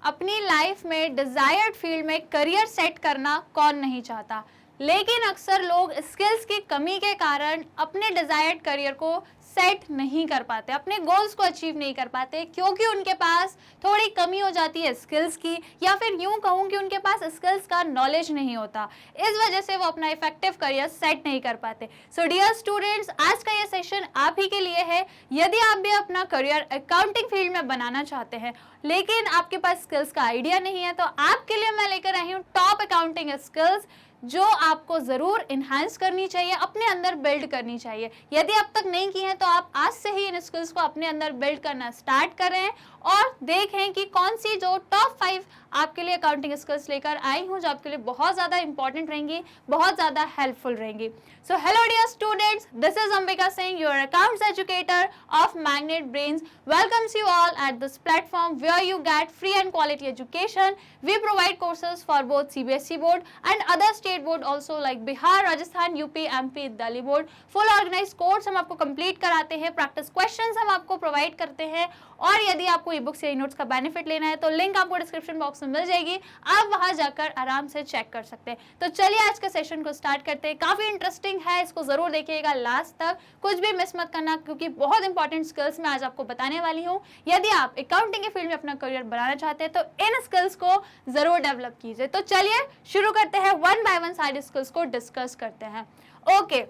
अपनी लाइफ में desired field में करियर सेट करना कौन नहीं चाहता, लेकिन अक्सर लोग स्किल्स की कमी के कारण अपने डिजायर्ड करियर को सेट नहीं कर पाते, अपने गोल्स को अचीव नहीं कर पाते, क्योंकि उनके पास थोड़ी कमी हो जाती है स्किल्स की, या फिर यूं कहूं कि उनके पास स्किल्स का नॉलेज नहीं होता। इस वजह से वो अपना इफेक्टिव करियर सेट नहीं कर पाते। सो डियर स्टूडेंट्स, आज का ये सेशन आप ही के लिए है। यदि आप भी अपना करियर अकाउंटिंग फील्ड में बनाना चाहते हैं, लेकिन आपके पास स्किल्स का आइडिया नहीं है, तो आपके लिए मैं लेकर आई हूँ टॉप अकाउंटिंग स्किल्स जो आपको जरूर इन्हांस करनी चाहिए, अपने अंदर बिल्ड करनी चाहिए। यदि अब तक नहीं की है तो आप आज से ही इन स्किल्स को अपने अंदर बिल्ड करना स्टार्ट करें और देखें कि कौन सी जो टॉप 5 आपके लिए अकाउंटिंग स्किल्स लेकर आई हूं, जो आपके लिए बहुत ज़्यादा इंपॉर्टेंट रहेंगी, बहुत ज़्यादा हेल्पफुल रहेंगी। So hello dear students, this is Ambika Singh, your accounts educator of Magnet Brains, welcomes you all at this platform where you get free and quality education. We provide courses for both CBSE board and other state board also like Bihar, Rajasthan, UP, MP, Delhi board. Full organized course हम आपको complete कराते हैं, practice questions हम आपको provide करते हैं, और यदि आपको ई बुक्स या ई नोट्स का बेनिफिट लेना है तो लिंक आपको डिस्क्रिप्शन बॉक्स में मिल जाएगी, आप वहां जाकर आराम से चेक कर सकते हैं। तो चलिए आज के सेशन को स्टार्ट करते हैं। काफी इंटरेस्टिंग है, इसको जरूर देखिएगा लास्ट तक, कुछ भी मिस मत करना, क्योंकि बहुत इंपॉर्टेंट स्किल्स मैं आज आपको बताने वाली हूँ। यदि आप अकाउंटिंग के फील्ड में अपना करियर बनाना चाहते हैं तो इन स्किल्स को जरूर डेवलप कीजिए। तो चलिए शुरू करते हैं, वन बाय वन सारे स्किल्स को डिस्कस करते हैं। ओके,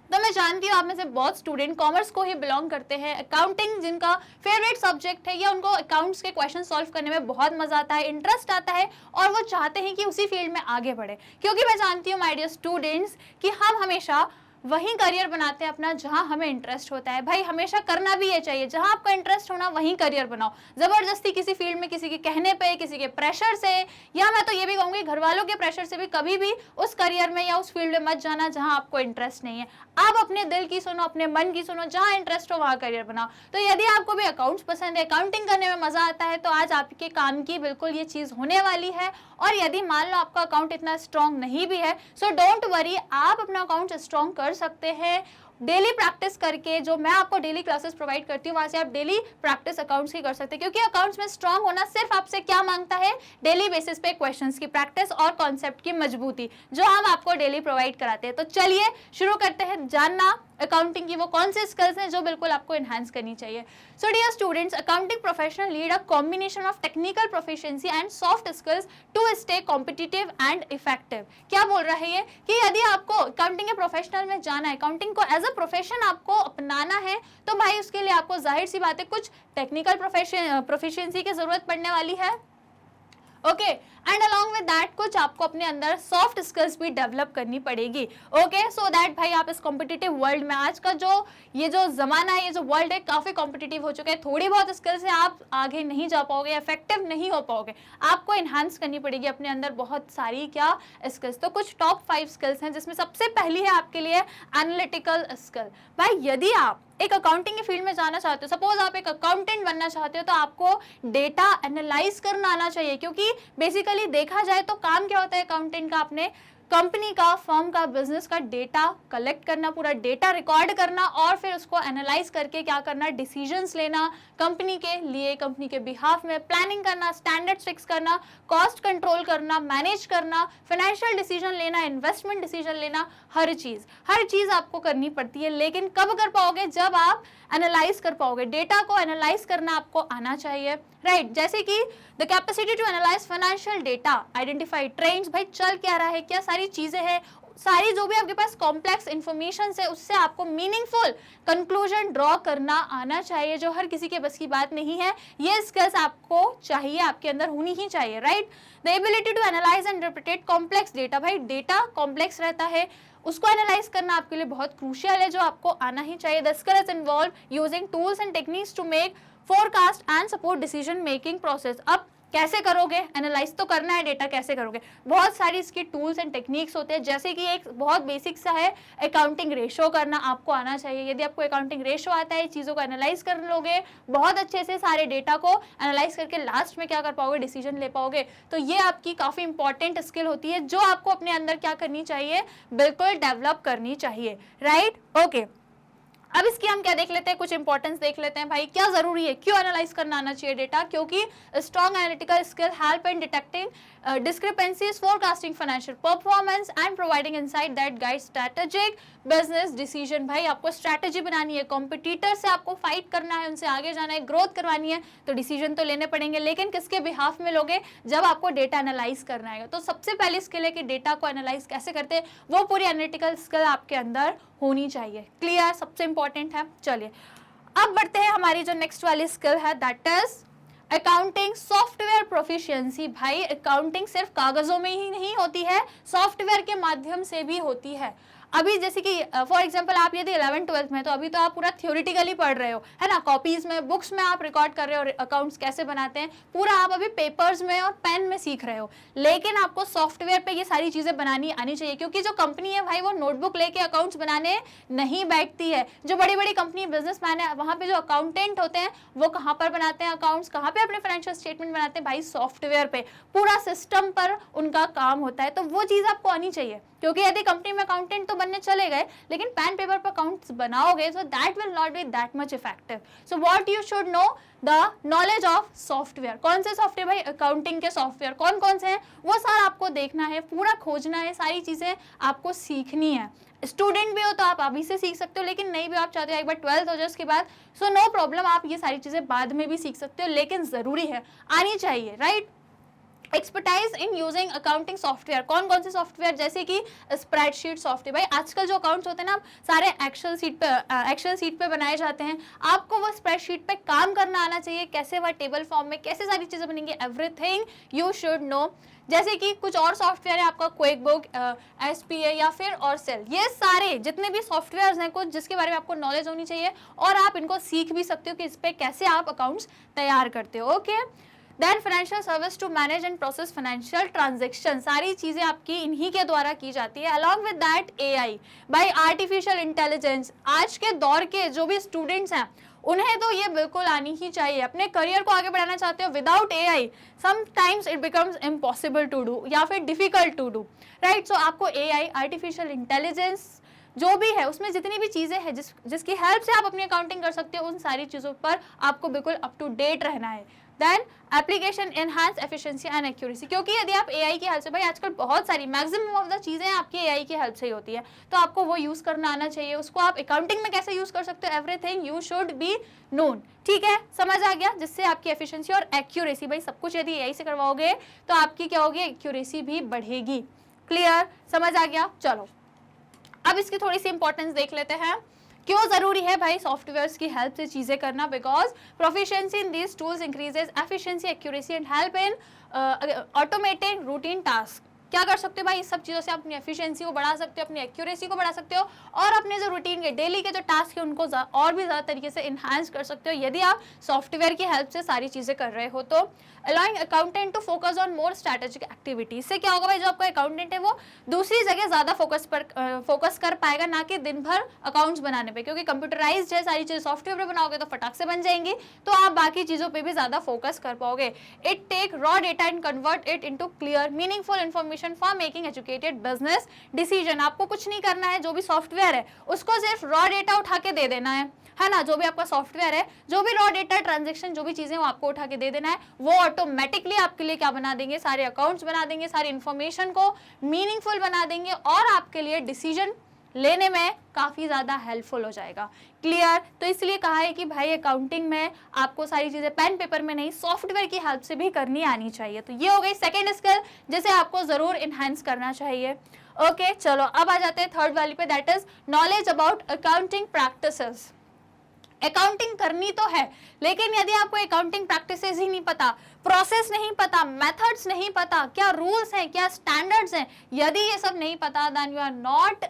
तो मैं जानती हूँ आप में से बहुत स्टूडेंट कॉमर्स को ही बिलोंग करते हैं, अकाउंटिंग जिनका फेवरेट सब्जेक्ट है, या उनको अकाउंट्स के क्वेश्चन सॉल्व करने में बहुत मजा आता है, इंटरेस्ट आता है, और वो चाहते हैं कि उसी फील्ड में आगे बढ़े। क्योंकि मैं जानती हूँ माय डियर स्टूडेंट्स कि हम हमेशा वहीं करियर बनाते हैं अपना जहां हमें इंटरेस्ट होता है। भाई हमेशा करना भी ये चाहिए, जहां आपका इंटरेस्ट होना वहीं करियर बनाओ। जबरदस्ती किसी फील्ड में किसी के कहने पे, किसी के प्रेशर से, या मैं तो ये भी कहूंगी घर वालों के प्रेशर से भी कभी भी उस करियर में या उस फील्ड में मत जाना जहां आपको इंटरेस्ट नहीं है। आप अपने दिल की सुनो, अपने मन की सुनो, जहां इंटरेस्ट हो वहां करियर बनाओ। तो यदि आपको भी अकाउंट्स पसंद है, अकाउंटिंग करने में मजा आता है, तो आज आपके काम की बिल्कुल ये चीज होने वाली है। और यदि मान लो आपका अकाउंट इतना स्ट्रॉन्ग नहीं भी है, सो डोंट वरी, आप अपना अकाउंट स्ट्रॉन्ग कर सकते हैं डेली प्रैक्टिस करके। जो मैं आपको डेली क्लासेस प्रोवाइड करती हूँ, वहां से आप डेली प्रैक्टिस अकाउंट्स की कर सकते हैं, क्योंकि अकाउंट्स में स्ट्रांग होना सिर्फ आपसे क्या मांगता है, डेली बेसिस पे क्वेश्चंस की प्रैक्टिस और कॉन्सेप्ट की मजबूती, जो हम आपको डेली प्रोवाइड कराते हैं। तो चलिए शुरू करते हैं जानना अकाउंटिंग की वो कौन से स्किल्स हैं जो बिल्कुल आपको एनहांस करनी चाहिए। So dear students, accounting professional need a combination of technical proficiency and soft skills to stay competitive and effective. क्या बोल रहा है ये कि यदि आपको अकाउंटिंग के प्रोफेशनल में जाना है, अकाउंटिंग को एज अ प्रोफेशन आपको अपनाना है, तो भाई उसके लिए आपको जाहिर सी बात है कुछ टेक्निकल प्रोफिशिएंसी की जरूरत पड़ने वाली है। Okay, and along with that कुछ आपको अपने अंदर सॉफ्ट स्किल्स भी डेवलप करनी पड़ेगी। ओके, सो दैट भाई आप इस कॉम्पिटिटिव वर्ल्ड में, आज का जो ये जो जमाना है, ये जो वर्ल्ड है, काफी कॉम्पिटिटिव हो चुका है। थोड़ी बहुत स्किल्स से आप आगे नहीं जा पाओगे, इफेक्टिव नहीं हो पाओगे, आपको एनहांस करनी पड़ेगी अपने अंदर बहुत सारी क्या स्किल्स। तो कुछ टॉप 5 स्किल्स हैं, जिसमें सबसे पहली है आपके लिए एनालिटिकल स्किल। भाई यदि आप एक अकाउंटिंग के फील्ड में जाना चाहते हो, सपोज आप एक अकाउंटेंट बनना चाहते हो, तो आपको डेटा एनालाइज करना आना चाहिए। क्योंकि बेसिकली देखा जाए तो काम क्या होता है अकाउंटेंट का, अपने कंपनी का, फर्म का, बिजनेस का डेटा कलेक्ट करना, पूरा डेटा रिकॉर्ड करना, और फिर उसको एनालाइज करके क्या करना, डिसीजंस लेना, कंपनी के लिए, कंपनी के बिहाफ में प्लानिंग करना, स्टैंडर्ड फिक्स करना, कॉस्ट कंट्रोल करना, मैनेज करना, फाइनेंशियल डिसीजन लेना, इन्वेस्टमेंट डिसीजन लेना, हर चीज आपको करनी पड़ती है। लेकिन कब कर पाओगे, जब आप एनालाइज कर पाओगे, डेटा को एनालाइज करना आपको आना चाहिए, राइट। जैसे कि the capacity to analyse financial data, identify trends, भाई चल क्या रहा है, क्या सारी चीजें हैं, सारी जो भी आपके पास कॉम्प्लेक्स इंफॉर्मेशन है, उससे आपको मीनिंगफुल कंक्लूजन ड्रॉ करना आना चाहिए, जो हर किसी के बस की बात नहीं है। ये स्किल्स आपको चाहिए, आपके अंदर होनी ही चाहिए, right. The ability to analyse and interpret complex data, भाई डेटा कॉम्प्लेक्स रहता है, उसको एनालाइज करना आपके लिए बहुत क्रूशियल है, जो आपको आना ही चाहिए। The skills involve using tools and techniques to make forecast and support decision making process. अब कैसे करोगे, एनालाइज तो करना है डेटा, कैसे करोगे, बहुत सारी इसकी टूल्स एंड टेक्निक्स होते हैं। जैसे कि एक बहुत बेसिक सा है अकाउंटिंग रेशो करना, आपको आना चाहिए। यदि आपको अकाउंटिंग रेशो आता है, चीज़ों को एनालाइज कर लोगे बहुत अच्छे से, सारे डेटा को एनालाइज करके लास्ट में क्या कर पाओगे, डिसीजन ले पाओगे। तो ये आपकी काफ़ी इंपॉर्टेंट स्किल होती है, जो आपको अपने अंदर क्या करनी चाहिए, बिल्कुल डेवलप करनी चाहिए, राइट। ओके, अब इसकी हम क्या देख लेते हैं, कुछ इंपॉर्टेंस देख लेते हैं भाई। क्या जरूरी है, क्यों एनालाइज करना आना चाहिए डेटा? क्योंकि strong analytical skill help in detecting discrepancies, forecasting financial performance and providing insight that guides strategic business decision। भाई आपको स्ट्रैटेजी बनानी है, कॉम्पिटिटर से आपको फाइट करना है, उनसे आगे जाना है, ग्रोथ करवानी है, तो डिसीजन तो लेने पड़ेंगे, लेकिन किसके बिहाफ में लोगे? जब आपको डेटा एनालाइज करना है। तो सबसे पहली स्किल है कि डेटा को एनालाइज कैसे करते हैं, वो पूरी एनालिटिकल स्किल आपके अंदर होनी चाहिए। क्लियर, सबसे इंपॉर्टेंट है। चलिए अब बढ़ते हैं, हमारी जो नेक्स्ट वाली स्किल है that is accounting software proficiency. भाई अकाउंटिंग सिर्फ कागजों में ही नहीं होती है, सॉफ्टवेयर के माध्यम से भी होती है। अभी जैसे कि फॉर एग्जांपल आप यदि 11th-12th में, तो अभी तो आप पूरा थ्योरेटिकली पढ़ रहे हो, है ना, कॉपीज में, बुक्स में आप रिकॉर्ड कर रहे हो अकाउंट्स कैसे बनाते हैं, पूरा आप अभी पेपर्स में और पेन में सीख रहे हो। लेकिन आपको सॉफ्टवेयर पे ये सारी चीजें बनानी आनी चाहिए, क्योंकि जो कंपनी है भाई वो नोटबुक लेके अकाउंट्स बनाने नहीं बैठती है। जो बड़ी बड़ी कंपनी बिजनेसमैन है, वहां पे जो अकाउंटेंट होते हैं वो कहाँ पर बनाते हैं अकाउंट्स, कहाँ पे अपने फाइनेंशियल स्टेटमेंट बनाते हैं? भाई सॉफ्टवेयर पे, पूरा सिस्टम पर उनका काम होता है। तो वो चीज आपको आनी चाहिए, क्योंकि यदि कंपनी में अकाउंटेंट तो बनने चले गए, लेकिन पेन पेपर पर अकाउंट्स बनाओगे तो that will not B that much effective. So what you should no, the knowledge of software. कौन से सॉफ्टवेयर भाई? अकाउंटिंग के सॉफ्टवेयर कौन कौन से हैं वो सारा आपको देखना है, पूरा खोजना है, सारी चीजें आपको सीखनी है। स्टूडेंट भी हो तो आप अभी से सीख सकते हो, लेकिन नहीं भी आप चाहते हो एक बार 12th हो जाए उसके बाद, सो नो प्रॉब्लम, आप ये सारी चीजें बाद में भी सीख सकते हो, लेकिन जरूरी है, आनी चाहिए, right. Expertise in using accounting software. कौन कौन से सॉफ्टवेयर? जैसे कि स्प्रेडशीट सॉफ्टवेयर। भाई आजकल जो अकाउंट्स होते हैं ना, सारे एक्सेल सीट पे बनाए जाते हैं। आपको वो स्प्रेडशीट पे काम करना आना चाहिए, कैसे वह टेबल फॉर्म में कैसे सारी चीजें बनेंगी, एवरीथिंग यू शुड नो। जैसे कि कुछ और सॉफ्टवेयर है आपका, क्विक बुक, SPA या फिर और सेल, ये सारे जितने भी सॉफ्टवेयर हैं कुछ जिसके बारे में आपको नॉलेज होनी चाहिए, और आप इनको सीख भी सकते हो कि इस पे कैसे आप अकाउंट्स तैयार करते हो। Okay, then financial service to manage and process financial transaction, सारी चीजें आपकी इन्हीं के द्वारा की जाती है। Along with that AI, by artificial intelligence. आज के दौर के जो भी स्टूडेंट्स हैं उन्हें तो ये बिल्कुल आनी ही चाहिए। अपने करियर को आगे बढ़ाना चाहते हो, without AI sometimes it becomes impossible to do या फिर difficult to do, right. So आपको AI, आर्टिफिशियल इंटेलिजेंस जो भी है, उसमें जितनी भी चीजें हैं जिसकी हेल्प से आप अपनी अकाउंटिंग कर सकते हो, उन सारी चीजों पर आपको बिल्कुल अप टू डेट रहना है। Then application enhance efficiency and accuracy, क्योंकि यदि आप AI की हेल्प से, भाई आजकल बहुत सारी मैक्सिमम ऑफ द चीजें आपकी AI की हेल्प से ही होती है, तो आपको वो यूज करना आना चाहिए। उसको आप अकाउंटिंग में कैसे यूज कर सकते हो, everything you should be known. ठीक है, समझ आ गया, जिससे आपकी एफिशिएंसी और एक्यूरेसी, भाई सब कुछ यदि AI से करवाओगे तो आपकी क्या होगी, एक्यूरेसी भी बढ़ेगी। क्लियर, समझ आ गया। चलो अब इसकी थोड़ी सी इंपॉर्टेंस देख लेते हैं। क्यों जरूरी है भाई सॉफ्टवेयर्स की हेल्प से चीजें करना? Because proficiency in these tools increases efficiency, accuracy and help in automating routine task. क्या कर सकते हो भाई, इस सब चीजों से अपनी एफिशिएंसी को बढ़ा सकते हो, अपनी एक्यूरेसी को बढ़ा सकते हो, और अपने जो रूटीन के डेली के जो टास्क है उनको और भी ज्यादा तरीके से इनहांस कर सकते हो, यदि आप सॉफ्टवेयर की हेल्प से सारी चीजें कर रहे हो तो। Allowing accountant to focus on more strategic activity, इससे क्या होगा भाई, जो आपका अकाउंटेंट है वो दूसरी जगह ज्यादा फोकस कर पाएगा, ना कि दिन भर अकाउंट्स बनाने पे, क्योंकि कंप्यूटराइज्ड है सारी चीजें, सॉफ्टवेयर पे बनाओगे तो फटाक से बन जाएंगी, तो आप बाकी चीजों पे भी ज्यादा फोकस कर पाओगे। It take raw data and convert it into clear meaningful information for making educated business decision. आपको कुछ नहीं करना है, जो भी सॉफ्टवेयर है उसको सिर्फ रॉ डेटा उठा के दे देना है ना, जो भी आपका सॉफ्टवेयर है, जो भी रॉ डेटा ट्रांजैक्शन जो भी चीजें वो आपको उठा के दे देना है, वो ऑटोमेटिकली आपके लिए क्या बना देंगे, सारे अकाउंट्स बना देंगे, सारी इंफॉर्मेशन को मीनिंगफुल बना देंगे, और आपके लिए डिसीजन लेने में काफी ज्यादा हेल्पफुल हो जाएगा। क्लियर, तो इसलिए कहा है कि भाई अकाउंटिंग में आपको सारी चीजें पेन पेपर में नहीं, सॉफ्टवेयर की हेल्प से भी करनी आनी चाहिए। तो ये हो गई सेकेंड स्किल जिसे आपको जरूर इनहेंस करना चाहिए। ओके, चलो अब आ जाते हैं थर्ड वाली पे, that is knowledge about accounting practices. Accounting करनी तो है, लेकिन यदि आपको अकाउंटिंग प्रैक्टिसेस ही नहीं पता, प्रोसेस नहीं पता, मेथड्स नहीं पता, क्या रूल्स हैं, क्या स्टैंडर्ड्स हैं, यदि ये सब नहीं पता, then you are not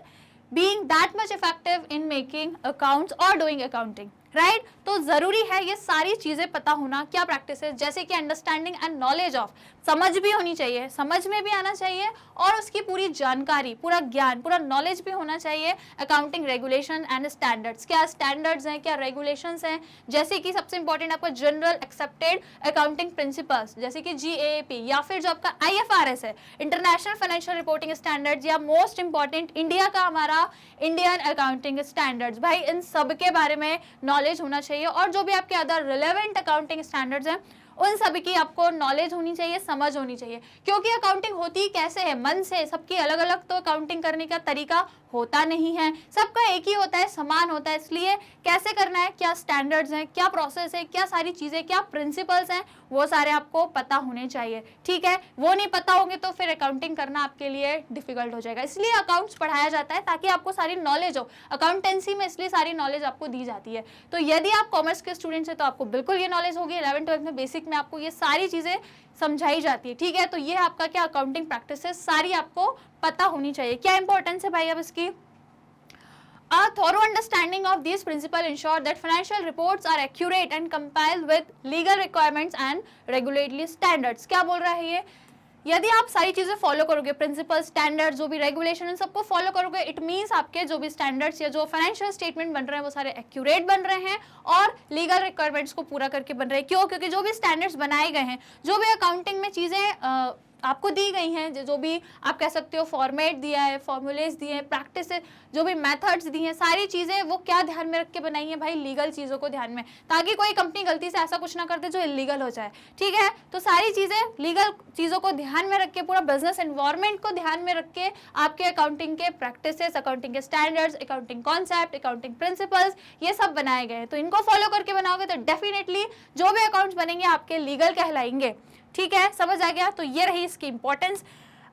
being that much effective in making accounts or doing accounting, right? तो ज़रूरी है ये सारी चीज़ें पता होना, क्या प्रैक्टिस है, जैसे कि अंडरस्टैंडिंग एंड नॉलेज ऑफ, समझ भी होनी चाहिए, समझ में भी आना चाहिए और उसकी पूरी जानकारी, पूरा ज्ञान, पूरा नॉलेज भी होना चाहिए अकाउंटिंग रेगुलेशन एंड स्टैंडर्ड्स, क्या स्टैंडर्ड्स हैं, क्या रेगुलेशंस हैं, जैसे कि सबसे इंपॉर्टेंट आपका जनरल एक्सेप्टेड अकाउंटिंग प्रिंसिपल्स जैसे कि GAAP, या फिर जो आपका IFRS है, इंटरनेशनल फाइनेंशियल रिपोर्टिंग स्टैंडर्ड्स, या मोस्ट इंपॉर्टेंट इंडिया का हमारा इंडियन अकाउंटिंग स्टैंडर्ड्स। भाई इन सब के बारे में नॉलेज होना चाहिए और जो भी आपके अदर रिलेवेंट अकाउंटिंग स्टैंडर्ड्स हैं उन सभी की आपको नॉलेज होनी चाहिए, समझ होनी चाहिए, क्योंकि अकाउंटिंग होती कैसे है, मन से। सबकी अलग अलग तो अकाउंटिंग करने का तरीका होता नहीं है, सबका एक ही होता है, समान होता है। इसलिए कैसे करना है, क्या स्टैंडर्ड्स हैं, क्या प्रोसेस है, क्या सारी चीजें, क्या प्रिंसिपल्स हैं, वो सारे आपको पता होने चाहिए। ठीक है, वो नहीं पता होंगे तो फिर अकाउंटिंग करना आपके लिए डिफिकल्ट हो जाएगा। इसलिए अकाउंट्स पढ़ाया जाता है ताकि आपको सारी नॉलेज हो, अकाउंटेंसी में इसलिए सारी नॉलेज आपको दी जाती है। तो यदि आप कॉमर्स के स्टूडेंट्स हैं तो आपको बिल्कुल ये नॉलेज होगी। 11th-12th में बेसिक में आपको ये सारी चीजें समझाई जाती है। ठीक है, तो ये आपका क्या अकाउंटिंग प्रैक्टिस है, सारी आपको पता होनी चाहिए। क्या इंपॉर्टेंस है भाई अब इसकी? A thorough understanding of these principles ensure that financial reports are accurate and compile with legal requirements and regulatory standards। क्या बोल रहा है ये? यदि आप सारी चीजें फॉलो करोगे, प्रिंसिपल, स्टैंडर्ड, जो भी रेगुलेशन, इन सबको फॉलो करोगे, इट मींस आपके जो भी स्टैंडर्ड्स या जो फाइनेंशियल स्टेटमेंट बन रहे हैं वो सारे एक्यूरेट बन रहे हैं और लीगल रिक्वायरमेंट्स को पूरा करके बन रहे हैं। क्यों? क्योंकि जो भी स्टैंडर्ड्स बनाए गए हैं, जो भी अकाउंटिंग में चीजें आपको दी गई हैं, जो भी आप कह सकते हो फॉर्मेट दिया है, फॉर्मूलेज दिए हैं, प्रैक्टिस, जो भी मेथड्स दी हैं, सारी चीज़ें वो क्या ध्यान में रख के बनाई हैं भाई? लीगल चीज़ों को ध्यान में, ताकि कोई कंपनी गलती से ऐसा कुछ ना कर दे जो इलीगल हो जाए। ठीक है, तो सारी चीज़ें लीगल चीज़ों को ध्यान में रख के, पूरा बिजनेस एनवायरनमेंट को ध्यान में रख के आपके अकाउंटिंग के प्रैक्टिसेस, अकाउंटिंग के standards, accounting concept, accounting principles, ये सब बनाए गए हैं। तो इनको फॉलो करके बनाओगे तो डेफिनेटली जो भी अकाउंट्स बनेंगे आपके लीगल कहलाएंगे। ठीक है, समझ आ गया? तो ये रही इसकी इंपॉर्टेंस।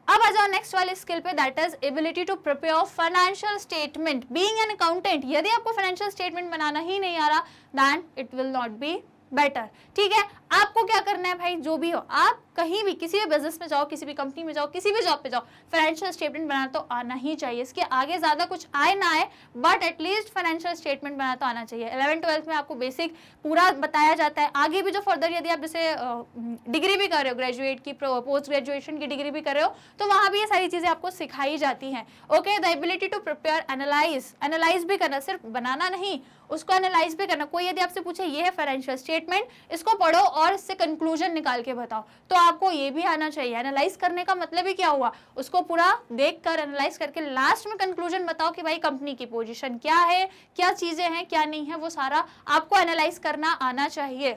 अब आ जाओ नेक्स्ट वाले स्किल पे, that is ability to prepare financial statement. Being an accountant, यदि आपको फाइनेंशियल स्टेटमेंट बनाना ही नहीं आ रहा, then it will not be better. ठीक है, आपको क्या करना है भाई, जो भी हो, आप कहीं भी किसी भी बिजनेस में जाओ, किसी भी कंपनी में जाओ, किसी भी जॉब पे जाओ, फाइनेंशियल स्टेटमेंट बनाना तो आना ही चाहिए। इसके आगे ज्यादा कुछ आए ना आए, बट एटलीस्ट फाइनेंशियल स्टेटमेंट बनाना तो आना चाहिए। 11th-12th में आपको बेसिक पूरा बताया जाता है। आगे भी जो फर्दर यदि आप जैसे डिग्री भी कर रहे हो, ग्रेजुएट की, पोस्ट ग्रेजुएशन की डिग्री भी कर रहे हो, तो वहां भी ये सारी चीजें आपको सिखाई जाती हैं। Okay, the ability to prepare, analyse भी करना, सिर्फ बनाना नहीं, उसको एनालाइज भी करना। कोई यदि आपसे पूछे ये है फाइनेंशियल स्टेटमेंट, इसको पढ़ो और इससे कंक्लूजन निकाल के बताओ, तो आपको ये भी आना चाहिए। एनालाइज करने का मतलब ही क्या हुआ, उसको पूरा देखकर एनालाइज करके लास्ट में कंक्लूजन बताओ कि भाई कंपनी की पोजीशन क्या है, क्या चीजें हैं, क्या नहीं है, वो सारा आपको एनालाइज करना आना चाहिए।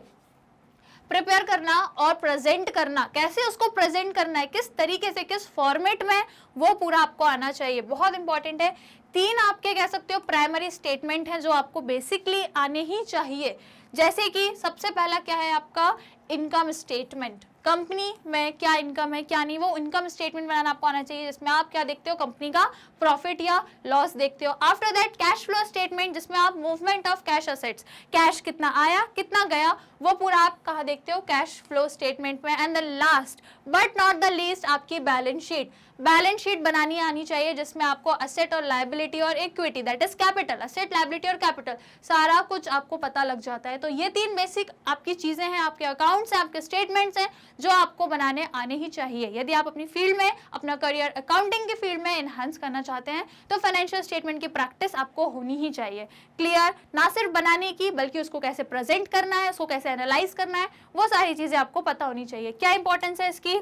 प्रिपेयर करना और प्रेजेंट करना, कैसे उसको प्रेजेंट करना है, किस तरीके से, किस फॉर्मेट में, वो पूरा आपको आना चाहिए। बहुत इंपॉर्टेंट है। 3 आपके कह सकते हो प्राइमरी स्टेटमेंट हैं जो आपको बेसिकली आने ही चाहिए। जैसे कि सबसे पहला क्या है आपका इनकम स्टेटमेंट, कंपनी में क्या इनकम है क्या नहीं, वो इनकम स्टेटमेंट बनाना आपको आना चाहिए, जिसमें आप क्या देखते हो, कंपनी का प्रॉफिट या लॉस देखते हो। After that cash flow statement, जिसमें आप movement of cash assets, cash कितना आया कितना गया, वो पूरा आप कहाँ देखते हो, कैश फ्लो स्टेटमेंट में। And the last but not the least आपकी बैलेंस शीट, बैलेंस शीट बनानी आनी चाहिए, जिसमें आपको असेट और लायबिलिटी और equity, that is capital, asset, liability और कैपिटल, सारा कुछ आपको पता लग जाता है। तो ये 3 बेसिक आपकी चीजें हैं, आपके अकाउंट्स हैं, आपके स्टेटमेंट्स हैं, जो आपको बनाने आने ही चाहिए। यदि आप अपनी फील्ड में, अपना करियर अकाउंटिंग की फील्ड में एनहांस करना चाहते हैं तो फाइनेंशियल स्टेटमेंट की प्रैक्टिस आपको होनी ही चाहिए। क्लियर? ना सिर्फ बनाने की, बल्कि उसको कैसे प्रेजेंट करना है, उसको कैसे एनालाइज करना है, वो सारी चीजें आपको पता होनी चाहिए। क्या इंपॉर्टेंस है इसकी?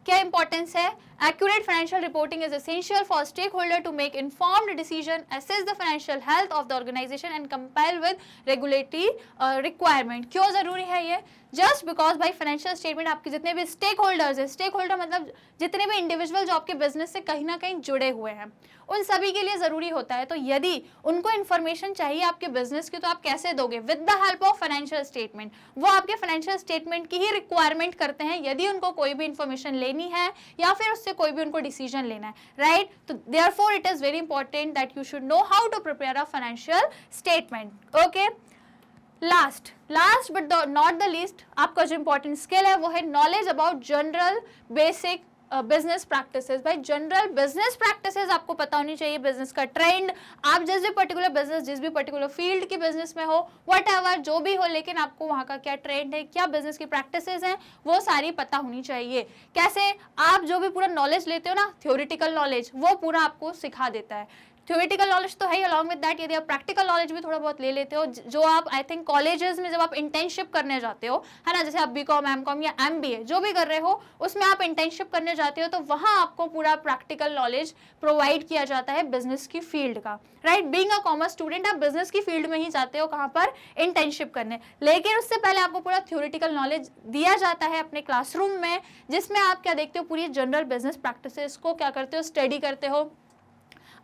क्या इंपॉर्टेंस है? Accurate financial reporting is essential for stakeholder to make informed decision, assess the financial health of the organization and comply with regulatory requirement। क्यों जरूरी है ये? जस्ट बिकॉज भाई फाइनेंशियल स्टेटमेंट आपके जितने भी स्टेक होल्डर्स है, स्टेक होल्डर मतलब जितने भी इंडिविजुअल जो आपके बिजनेस से कहीं ना कहीं जुड़े हुए हैं, उन सभी के लिए जरूरी होता है। तो यदि उनको इन्फॉर्मेशन चाहिए आपके बिजनेस की, तो आप कैसे दोगे? With the help of financial statement. वो आपके फाइनेंशियल स्टेटमेंट की ही रिक्वायरमेंट करते हैं यदि उनको कोई भी इन्फॉर्मेशन लेनी है या फिर उससे कोई भी उनको डिसीजन लेना है, राइट? तो therefore it is very important that you should know how to prepare a financial statement. Okay, last but not the least आपका जो इंपॉर्टेंट स्किल है वो है knowledge about general basic business practices. भाई general business practices आपको पता होनी चाहिए, बिजनेस का ट्रेंड, आप जिस भी पर्टिकुलर बिजनेस, जिस भी पर्टिकुलर फील्ड की बिजनेस में हो, व्हाटएवर जो भी हो, लेकिन आपको वहाँ का क्या ट्रेंड है, क्या बिजनेस की प्रैक्टिसेस हैं, वो सारी पता होनी चाहिए। कैसे आप जो भी पूरा नॉलेज लेते हो ना, थ्योरेटिकल नॉलेज, वो पूरा आपको सिखा देता है। थ्योरेटिकल नॉलेज तो है ही, अलॉन्ग विद दैट यदि आप प्रैक्टिकल नॉलेज भी थोड़ा बहुत ले लेते हो, जो आप आई थिंक कॉलेजेस में जब आप इंटर्नशिप करने जाते हो, है ना, जैसे आप बीकॉम, एमकॉम या एमबीए जो भी कर रहे हो, उसमें आप इंटर्नशिप करने जाते हो, तो वहां आपको पूरा प्रैक्टिकल नॉलेज प्रोवाइड किया जाता है बिजनेस की फील्ड का, right. Being a commerce student आप बिजनेस की फील्ड में ही जाते हो, कहाँ पर, इंटर्नशिप करने, लेकिन उससे पहले आपको पूरा थ्योरेटिकल नॉलेज दिया जाता है अपने क्लासरूम में, जिसमें आप क्या देखते हो, पूरी जनरल बिजनेस प्रैक्टिसेस को क्या करते हो, स्टडी करते हो।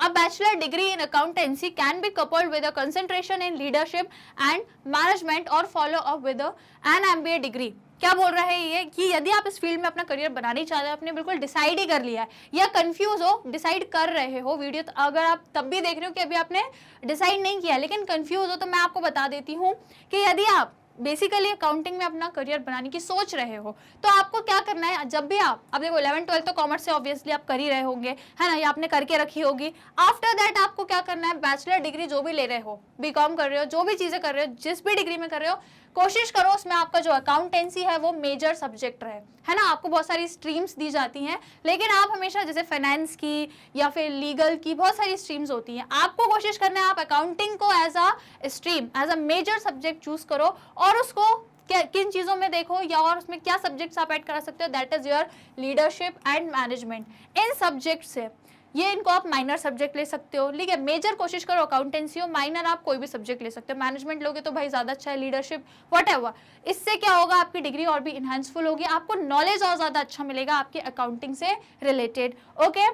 A bachelor degree in accountancy can be coupled with a concentration in leadership and management or follow up with an MBA degree। क्या बोल रहा है ये कि यदि आप इस फील्ड में अपना करियर बनाना चाहते हो, आपने बिल्कुल डिसाइड ही कर लिया है या कंफ्यूज हो, डिसाइड कर रहे हो, वीडियो तो अगर आप तब भी देख रहे हो कि अभी आपने डिसाइड नहीं किया लेकिन कंफ्यूज हो, तो मैं आपको बता देती हूँ कि यदि आप बेसिकली अकाउंटिंग में अपना करियर बनाने की सोच रहे हो, तो आपको क्या करना है, जब भी आप, अब देखो 11th-12th तो कॉमर्स से ऑब्वियसली आप कर ही रहे होंगे, है ना, या आपने करके रखी होगी। आफ्टर दैट आपको क्या करना है, बैचलर डिग्री जो भी ले रहे हो, बीकॉम कर रहे हो, जो भी चीजें कर रहे हो, जिस भी डिग्री में कर रहे हो, कोशिश करो उसमें आपका जो अकाउंटेंसी है वो मेजर सब्जेक्ट रहे, है ना। आपको बहुत सारी स्ट्रीम्स दी जाती हैं, लेकिन आप हमेशा जैसे फाइनेंस की या फिर लीगल की बहुत सारी स्ट्रीम्स होती हैं, आपको कोशिश करना है आप अकाउंटिंग को as a stream, as a major subject choose करो और उसको किन चीजों में देखो या और उसमें क्या सब्जेक्ट्स आप ऐड करा सकते हो, that is your leadership and management. In subject से ये इनको आप माइनर सब्जेक्ट ले सकते हो, ठीक है। मेजर कोशिश करो अकाउंटेंसी हो, माइनर आप कोई भी सब्जेक्ट ले सकते हो। मैनेजमेंट लोगे तो भाई ज्यादा अच्छा है, लीडरशिप व्हाटएवर। इससे क्या होगा, आपकी डिग्री और भी इनहेंसफुल होगी, आपको नॉलेज और ज्यादा अच्छा मिलेगा आपके अकाउंटिंग से related. Okay,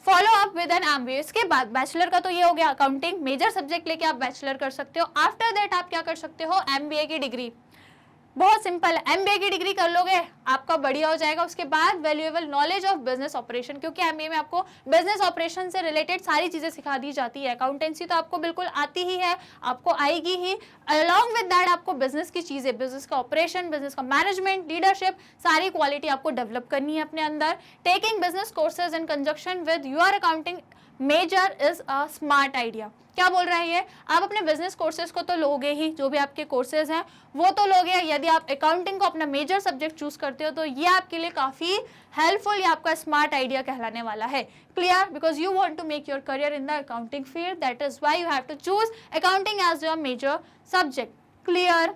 follow up with an MBA. इसके बाद बैचलर का तो ये हो गया अकाउंटिंग, मेजर सब्जेक्ट लेके आप बैचलर कर सकते हो। आफ्टर दैट आप क्या कर सकते हो, एमबीए की डिग्री। बहुत सिंपल है, एमबीए की डिग्री कर लोगे आपका बढ़िया हो जाएगा। उसके बाद valuable knowledge of business operation, क्योंकि एमबीए में आपको बिजनेस ऑपरेशन से रिलेटेड सारी चीजें सिखा दी जाती है। अकाउंटेंसी तो आपको बिल्कुल आती ही है, आपको आएगी ही, अलॉन्ग विद दैट आपको बिजनेस की चीजें, बिजनेस का ऑपरेशन, बिजनेस का मैनेजमेंट, लीडरशिप, सारी क्वालिटी आपको डेवलप करनी है अपने अंदर। Taking business courses in conjunction with your accounting major is a smart idea. क्या बोल रहा है ये, आप अपने बिजनेस कोर्सेज को तो लोगे ही, जो भी आपके कोर्सेज हैं वो तो लोगे। यदि आप अकाउंटिंग को अपना मेजर सब्जेक्ट चूज करते हो तो ये आपके लिए काफी हेल्पफुल या आपका स्मार्ट आइडिया कहलाने वाला है। Clear, because you want to make your career in the accounting field, that is why you have to choose accounting as your major subject. Clear,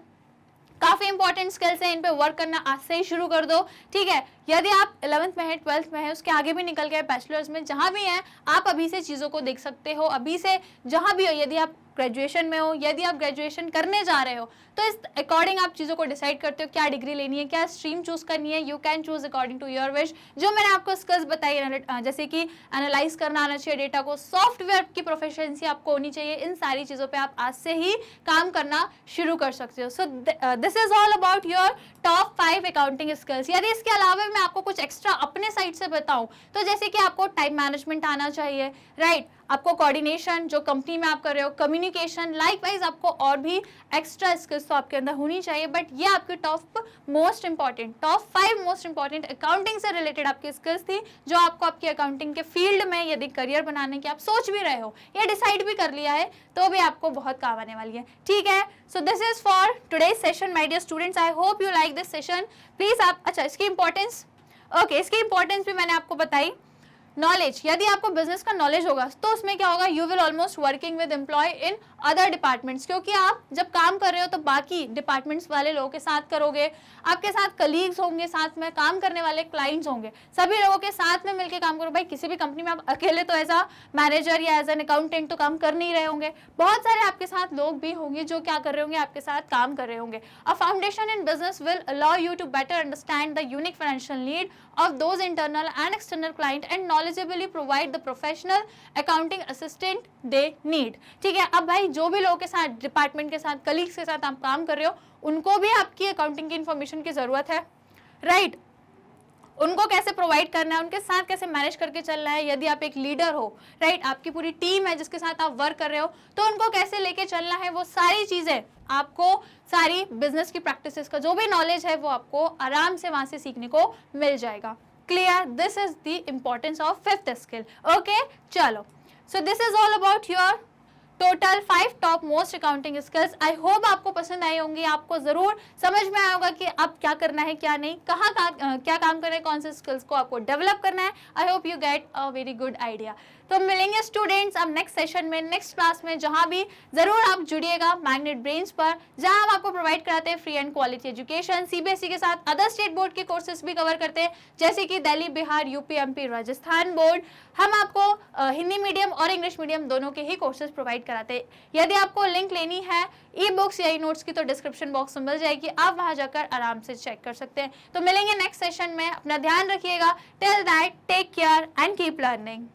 काफी इंपॉर्टेंट स्किल्स है, इन पे वर्क करना आज से ही शुरू कर दो, ठीक है। यदि आप 11th में है, 12th में है, उसके आगे भी निकल गए, बैचलर्स में जहां भी हैं, आप अभी से चीजों को देख सकते हो, अभी से जहां भी हो। यदि आप ग्रेजुएशन में हो, यदि आप ग्रेजुएशन करने जा रहे हो, तो इस अकॉर्डिंग आप चीज़ों को डिसाइड करते हो, क्या डिग्री लेनी है, क्या स्ट्रीम चूज करनी है। You can choose according to your wish. जो मैंने आपको स्किल्स बताई, जैसे कि एनालाइज करना आना चाहिए डेटा को, सॉफ्टवेयर की प्रोफिशिएंसी आपको होनी चाहिए, इन सारी चीज़ों पे आप आज से ही काम करना शुरू कर सकते हो। सो this is all about your top 5 accounting skills. यदि इसके अलावा मैं आपको कुछ एक्स्ट्रा अपने साइड से बताऊं, तो जैसे कि आपको टाइम मैनेजमेंट आना चाहिए, राइट, आपको कोऑर्डिनेशन जो कंपनी में आप कर रहे हो, कम्युनिकेशन, लाइकवाइज आपको और भी एक्स्ट्रा स्किल्स तो आपके अंदर होनी चाहिए। बट ये आपकी top most important, top 5 most important accounting से रिलेटेड आपकी स्किल्स थी, जो आपको आपकी अकाउंटिंग के फील्ड में यदि करियर बनाने की आप सोच भी रहे हो या डिसाइड भी कर लिया है, तो भी आपको बहुत काम आने वाली है, ठीक है। So this is for today's session my dear students, I hope you like this session. Please आप, अच्छा इसकी इंपॉर्टेंस, ओके, इसकी इंपॉर्टेंस भी मैंने आपको बताई। नॉलेज, यदि आपको बिजनेस का नॉलेज होगा तो उसमें क्या होगा, you will almost working with employ in other departments, क्योंकि आप जब काम कर रहे हो तो बाकी डिपार्टमेंट्स वाले लोगों के साथ करोगे, आपके साथ कलीग्स होंगे, साथ में काम करने वाले क्लाइंट्स होंगे, सभी लोगों के साथ में मिलकर काम करो। भाई किसी भी कंपनी में आप अकेले तो एज अ मैनेजर या एज एन अकाउंटेंट तो काम कर नहीं रहे होंगे, बहुत सारे आपके साथ लोग भी होंगे जो क्या कर रहे होंगे, आपके साथ काम कर रहे होंगे। A foundation in business will allow you to better understand the unique financial need of those internal and external client and knowledgeably provide the professional accounting assistant they need। ठीक है, अब भाई जो भी लोगों के साथ, डिपार्टमेंट के साथ, कलीग्स के साथ आप काम कर रहे हो, उनको भी आपकी अकाउंटिंग की इंफॉर्मेशन की जरूरत है, राइट। उनको कैसे प्रोवाइड करना है, उनके साथ कैसे मैनेज करके चलना है। यदि आप एक लीडर हो, राइट, आपकी पूरी टीम है जिसके साथ आप वर्क कर रहे हो, तो उनको कैसे लेके चलना है, वो सारी चीजें आपको, सारी बिजनेस की प्रैक्टिसेस का जो भी नॉलेज है वो आपको आराम से वहां से सीखने को मिल जाएगा। Clear? This is the importance of fifth skill. Okay, चलो. So this is all about your total 5 top most accounting skills. I hope आपको पसंद आई होंगी, आपको जरूर समझ में आया होगा कि अब क्या करना है, क्या नहीं, क्या काम करना है, कौन से स्किल्स को आपको डेवलप करना है. आई hope you get a very good idea. तो मिलेंगे स्टूडेंट्स अब नेक्स्ट सेशन में, नेक्स्ट क्लास में, जहां भी जरूर आप जुड़िएगा मैग्नेट ब्रेन्स पर, जहां हम आपको प्रोवाइड कराते हैं free and quality education. CBSE के साथ अदर स्टेट बोर्ड के कोर्सेज भी कवर करते हैं, जैसे कि Delhi, Bihar, UP, MP, Rajasthan board. हम आपको हिंदी मीडियम और इंग्लिश मीडियम दोनों के ही कोर्सेज प्रोवाइड कराते हैं. यदि आपको लिंक लेनी है ई बुक्स या ई नोट्स की, तो डिस्क्रिप्शन बॉक्स में मिल जाएगी, आप वहां जाकर आराम से चेक कर सकते हैं. तो मिलेंगे नेक्स्ट सेशन में, अपना ध्यान रखिएगा. Till that, take care and keep learning.